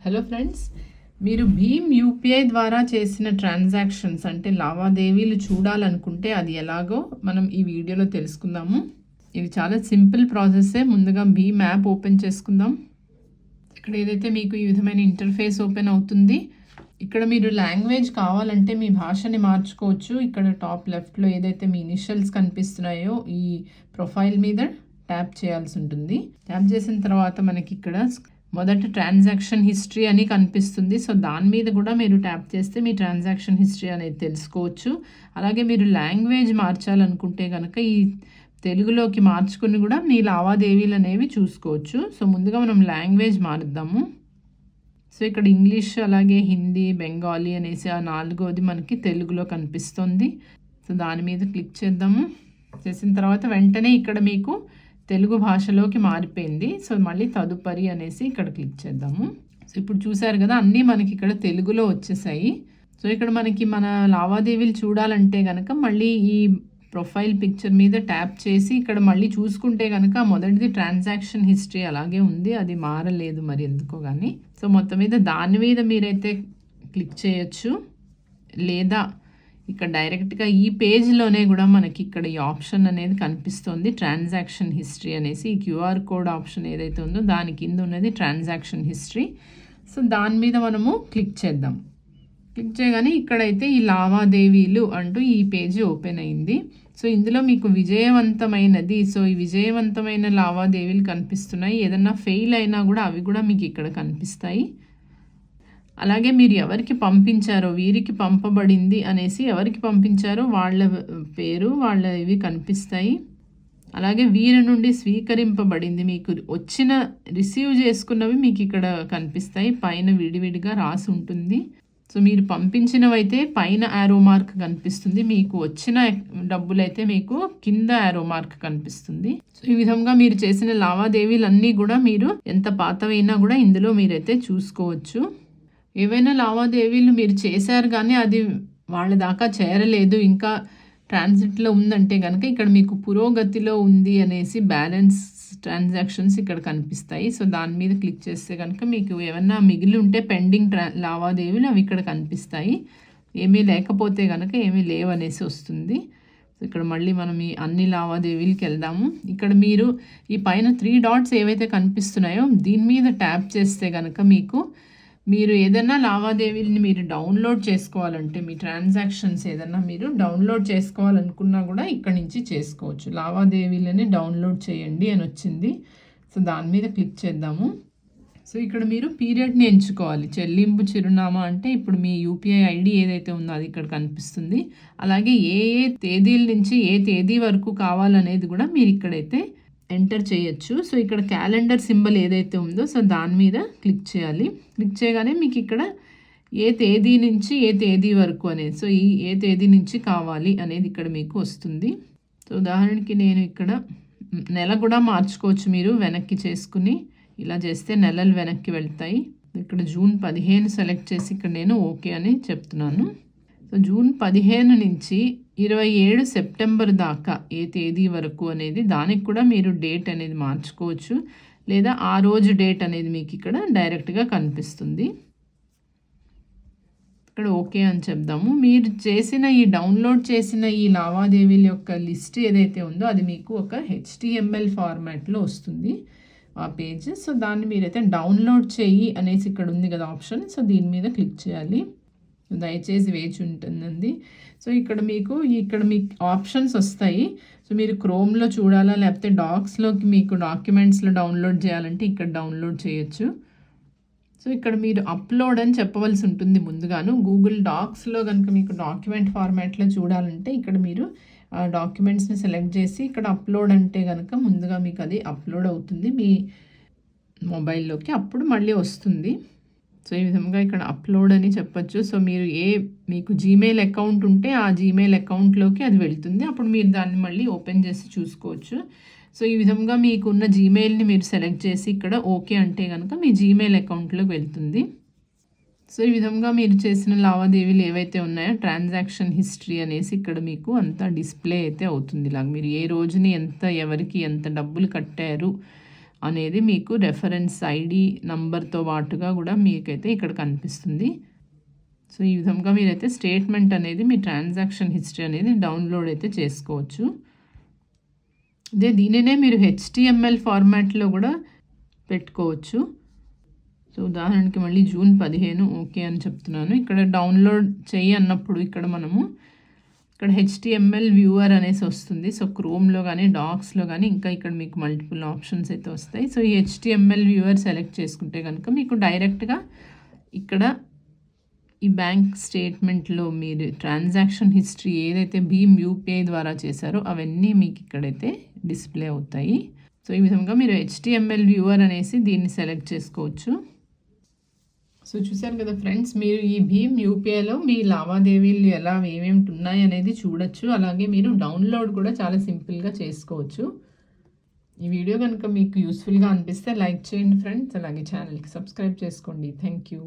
Hello friends, మీరు Bhim UPI ద్వారా చేసిన ట్రాన్సాక్షన్స్ అంటే లావాదేవీలు చూడాలనుకుంటే అది ఎలాగో మనం ఈ వీడియోలో తెలుసుకుందాము. ఇది చాలా సింపుల్ ప్రాసెస్సే. ముందుగా భీమ్ యాప్ ఓపెన్ చేసుకుందాం. ఇక్కడ ఏదైతే మీకు ఈ విధమైన ఇంటర్ఫేస్ ఓపెన్ అవుతుంది. ఇక్కడ మీరు లాంగ్వేజ్ కావాలంటే మీ భాషని మార్చుకోవచ్చు. ఇక్కడ టాప్ లెఫ్ట్లో ఏదైతే మీ ఇనిషియల్స్ కనిపిస్తున్నాయో ఈ ప్రొఫైల్ మీద ట్యాప్ చేయాల్సి ఉంటుంది. ట్యాప్ చేసిన తర్వాత మనకి ఇక్కడ మొదట ట్రాన్సాక్షన్ హిస్టరీ అని కనిపిస్తుంది. సో దాని మీద కూడా మీరు ట్యాప్ చేస్తే మీ ట్రాన్సాక్షన్ హిస్టరీ అనేది తెలుసుకోవచ్చు. అలాగే మీరు లాంగ్వేజ్ మార్చాలనుకుంటే కనుక ఈ తెలుగులోకి మార్చుకుని కూడా మీ లావాదేవీలు అనేవి చూసుకోవచ్చు. సో ముందుగా మనం లాంగ్వేజ్ మారుద్దాము. సో ఇక్కడ ఇంగ్లీష్, అలాగే హిందీ, బెంగాలీ అనేసి ఆ నాలుగోది మనకి తెలుగులో కనిపిస్తుంది. సో దాని మీద క్లిక్ చేద్దాము. చేసిన తర్వాత వెంటనే ఇక్కడ మీకు తెలుగు భాషలోకి మారిపోయింది. సో మళ్ళీ తదుపరి అనేసి ఇక్కడ క్లిక్ చేద్దాము. సో ఇప్పుడు చూసారు కదా, అన్నీ మనకి ఇక్కడ తెలుగులో వచ్చేసాయి. సో ఇక్కడ మనకి మన లావాదేవీలు చూడాలంటే కనుక మళ్ళీ ఈ ప్రొఫైల్ పిక్చర్ మీద ట్యాప్ చేసి ఇక్కడ మళ్ళీ చూసుకుంటే కనుక మొదటిది ట్రాన్సాక్షన్ హిస్టరీ అలాగే ఉంది, అది మారలేదు మరి ఎందుకో కానీ. సో మొత్తం మీద దాని మీద మీరైతే క్లిక్ చేయొచ్చు, లేదా ఇక్కడ డైరెక్ట్గా ఈ పేజ్లోనే కూడా మనకి ఇక్కడ ఈ ఆప్షన్ అనేది కనిపిస్తుంది, ట్రాన్సాక్షన్ హిస్టరీ అనేసి. ఈ క్యూఆర్ కోడ్ ఆప్షన్ ఏదైతే ఉందో దాని కింద ఉన్నది ట్రాన్సాక్షన్ హిస్టరీ. సో దాని మీద మనము క్లిక్ చేద్దాం. క్లిక్ చేయగానే ఇక్కడైతే ఈ లావాదేవీలు అంటూ ఈ పేజీ ఓపెన్ అయింది. సో ఇందులో మీకు విజయవంతమైనది, సో ఈ విజయవంతమైన లావాదేవీలు కనిపిస్తున్నాయి. ఏదన్నా ఫెయిల్ అయినా కూడా అవి కూడా మీకు ఇక్కడ కనిపిస్తాయి. అలాగే మీరు ఎవరికి పంపించారో, వీరికి పంపబడింది అనేసి ఎవరికి పంపించారో వాళ్ళ పేరు, వాళ్ళ ఇవి కనిపిస్తాయి. అలాగే వీరి నుండి స్వీకరింపబడింది, మీకు వచ్చిన రిసీవ్ చేసుకున్నవి మీకు ఇక్కడ కనిపిస్తాయి. పైన విడివిడిగా రాసి ఉంటుంది. సో మీరు పంపించినవైతే పైన యారో మార్క్ కనిపిస్తుంది, మీకు వచ్చిన డబ్బులైతే మీకు కింద యారో మార్క్ కనిపిస్తుంది. సో ఈ విధంగా మీరు చేసిన లావాదేవీలన్నీ కూడా మీరు ఎంత పాతవైనా కూడా ఇందులో మీరైతే చూసుకోవచ్చు. ఏవైనా లావాదేవీలు మీరు చేశారు కానీ అది వాళ్ళ దాకా చేరలేదు, ఇంకా ట్రాన్సిట్లో ఉందంటే కనుక ఇక్కడ మీకు పురోగతిలో ఉంది అనేసి బ్యాలెన్స్ ట్రాన్సాక్షన్స్ ఇక్కడ కనిపిస్తాయి. సో దాని మీద క్లిక్ చేస్తే కనుక మీకు ఏమన్నా మిగిలి ఉంటే పెండింగ్ లావాదేవీలు అవి ఇక్కడ కనిపిస్తాయి. ఏమీ లేకపోతే కనుక ఏమీ లేవనేసి వస్తుంది. సో ఇక్కడ మళ్ళీ మనం ఈ అన్ని లావాదేవీలకి వెళ్దాము. ఇక్కడ మీరు ఈ పైన 3 డాట్స్ ఏవైతే కనిపిస్తున్నాయో దీని మీద ట్యాప్ చేస్తే కనుక మీరు ఏదైనా లావాదేవీలని మీరు డౌన్లోడ్ చేసుకోవాలంటే, మీ ట్రాన్సాక్షన్స్ ఏదైనా మీరు డౌన్లోడ్ చేసుకోవాలనుకున్నా కూడా ఇక్కడ నుంచి చేసుకోవచ్చు. లావాదేవీలని డౌన్లోడ్ చేయండి అని వచ్చింది. సో దాని మీద క్లిక్ చేద్దాము. సో ఇక్కడ మీరు పీరియడ్ని ఎంచుకోవాలి. చెల్లింపు చిరునామా అంటే ఇప్పుడు మీ యూపీఐ ఐడి ఏదైతే ఉందో అది ఇక్కడ కనిపిస్తుంది. అలాగే ఏ తేదీల నుంచి ఏ తేదీ వరకు కావాలనేది కూడా మీరు ఇక్కడైతే ఎంటర్ చేయొచ్చు. సో ఇక్కడ క్యాలెండర్ సింబల్ ఏదైతే ఉందో సో దాని మీద క్లిక్ చేయాలి. క్లిక్ చేయగానే మీకు ఇక్కడ ఏ తేదీ నుంచి ఏ తేదీ వరకు అనేది, సో ఈ ఏ తేదీ నుంచి కావాలి అనేది ఇక్కడ మీకు వస్తుంది. సో ఉదాహరణకి నేను ఇక్కడ నెల కూడా మార్చుకోవచ్చు. మీరు వెనక్కి చేసుకుని ఇలా చేస్తే నెలలు వెనక్కి వెళ్తాయి. ఇక్కడ జూన్ 15 సెలెక్ట్ చేసి ఇక్కడ నేను ఓకే అని చెప్తున్నాను. సో జూన్ 15 నుంచి 27 సెప్టెంబర్ దాకా ఏ తేదీ వరకు అనేది దానికి కూడా మీరు డేట్ అనేది మార్చుకోవచ్చు, లేదా ఆ రోజు డేట్ అనేది మీకు ఇక్కడ డైరెక్ట్గా కనిపిస్తుంది. ఇక్కడ ఓకే అని చెప్దాము. మీరు చేసిన ఈ డౌన్లోడ్ చేసిన ఈ లావాదేవీల యొక్క లిస్ట్ ఏదైతే ఉందో అది మీకు ఒక HTML ఫార్మాట్లో వస్తుంది ఆ పేజ్. సో దాన్ని మీరైతే డౌన్లోడ్ చేయి అనేసి ఇక్కడ ఉంది కదా ఆప్షన్, సో దీని మీద క్లిక్ చేయాలి. దయచేసి వేచి ఉంటుందండి. సో ఇక్కడ మీకు ఆప్షన్స్ వస్తాయి. సో మీరు క్రోమ్లో చూడాలా, లేకపోతే డాక్స్లోకి మీకు డాక్యుమెంట్స్లో డౌన్లోడ్ చేయాలంటే ఇక్కడ డౌన్లోడ్ చేయొచ్చు. సో ఇక్కడ మీరు అప్లోడ్ అని చెప్పవలసి ఉంటుంది ముందుగాను. గూగుల్ డాక్స్లో కనుక మీకు డాక్యుమెంట్ ఫార్మాట్లో చూడాలంటే ఇక్కడ మీరు ఆ డాక్యుమెంట్స్ని సెలెక్ట్ చేసి ఇక్కడ అప్లోడ్ అంటే కనుక ముందుగా మీకు అది అప్లోడ్ అవుతుంది మీ మొబైల్లోకి, అప్పుడు మళ్ళీ వస్తుంది. సో ఈ విధంగా ఇక్కడ అప్లోడ్ అని చెప్పచ్చు. సో మీరు మీకు జీమెయిల్ అకౌంట్ ఉంటే ఆ జీమెయిల్ అకౌంట్లోకి అది వెళ్తుంది, అప్పుడు మీరు దాన్ని మళ్ళీ ఓపెన్ చేసి చూసుకోవచ్చు. సో ఈ విధంగా మీకున్న జీమెయిల్ని మీరు సెలెక్ట్ చేసి ఇక్కడ ఓకే అంటే కనుక మీ జీమెయిల్ అకౌంట్లోకి వెళ్తుంది. సో ఈ విధంగా మీరు చేసిన లావాదేవీలు ఏవైతే ఉన్నాయో ట్రాన్సాక్షన్ హిస్టరీ అనేసి ఇక్కడ మీకు అంతా డిస్ప్లే అయితే అవుతుంది. ఇలాగ మీరు ఏ రోజుని ఎవరికి ఎంత డబ్బులు కట్టారు అనేది మీకు రెఫరెన్స్ ఐడి నంబర్తో పాటుగా కూడా మీకైతే ఇక్కడ కనిపిస్తుంది. సో ఈ విధంగా మీరైతే స్టేట్మెంట్ అనేది మీ ట్రాన్సాక్షన్ హిస్టరీ అనేది డౌన్లోడ్ అయితే చేసుకోవచ్చు. అదే దీనినే మీరు HTML ఫార్మాట్లో కూడా పెట్టుకోవచ్చు. సో ఉదాహరణకి మళ్ళీ జూన్ 15 ఓకే అని చెప్తున్నాను. ఇక్కడ డౌన్లోడ్ చెయ్యి అన్నప్పుడు ఇక్కడ మనము ఇక్కడ HTML వ్యూవర్ అనేసి వస్తుంది. సో క్రోమ్లో కానీ డాక్స్లో కానీ ఇంకా ఇక్కడ మీకు మల్టిపుల్ ఆప్షన్స్ అయితే వస్తాయి. సో ఈ HTML వ్యూవర్ సెలెక్ట్ చేసుకుంటే కనుక మీకు డైరెక్ట్గా ఇక్కడ ఈ బ్యాంక్ స్టేట్మెంట్లో మీరు ట్రాన్సాక్షన్ హిస్టరీ ఏదైతే భీమ్ UPI ద్వారా చేశారో అవన్నీ మీకు ఇక్కడైతే డిస్ప్లే అవుతాయి. సో ఈ విధంగా మీరు HTML వ్యూవర్ అనేసి దీన్ని సెలెక్ట్ చేసుకోవచ్చు. సో చూశారు కదా ఫ్రెండ్స్, మీరు ఈ భీమ్ UPIలో మీ లావాదేవీలు ఎలా ఏమేమి ఉన్నాయి అనేది చూడొచ్చు. అలాగే మీరు డౌన్లోడ్ కూడా చాలా సింపుల్గా చేసుకోవచ్చు. ఈ వీడియో కనుక మీకు యూస్ఫుల్గా అనిపిస్తే లైక్ చేయండి ఫ్రెండ్స్. అలాగే ఛానల్కి సబ్స్క్రైబ్ చేసుకోండి. Thank you.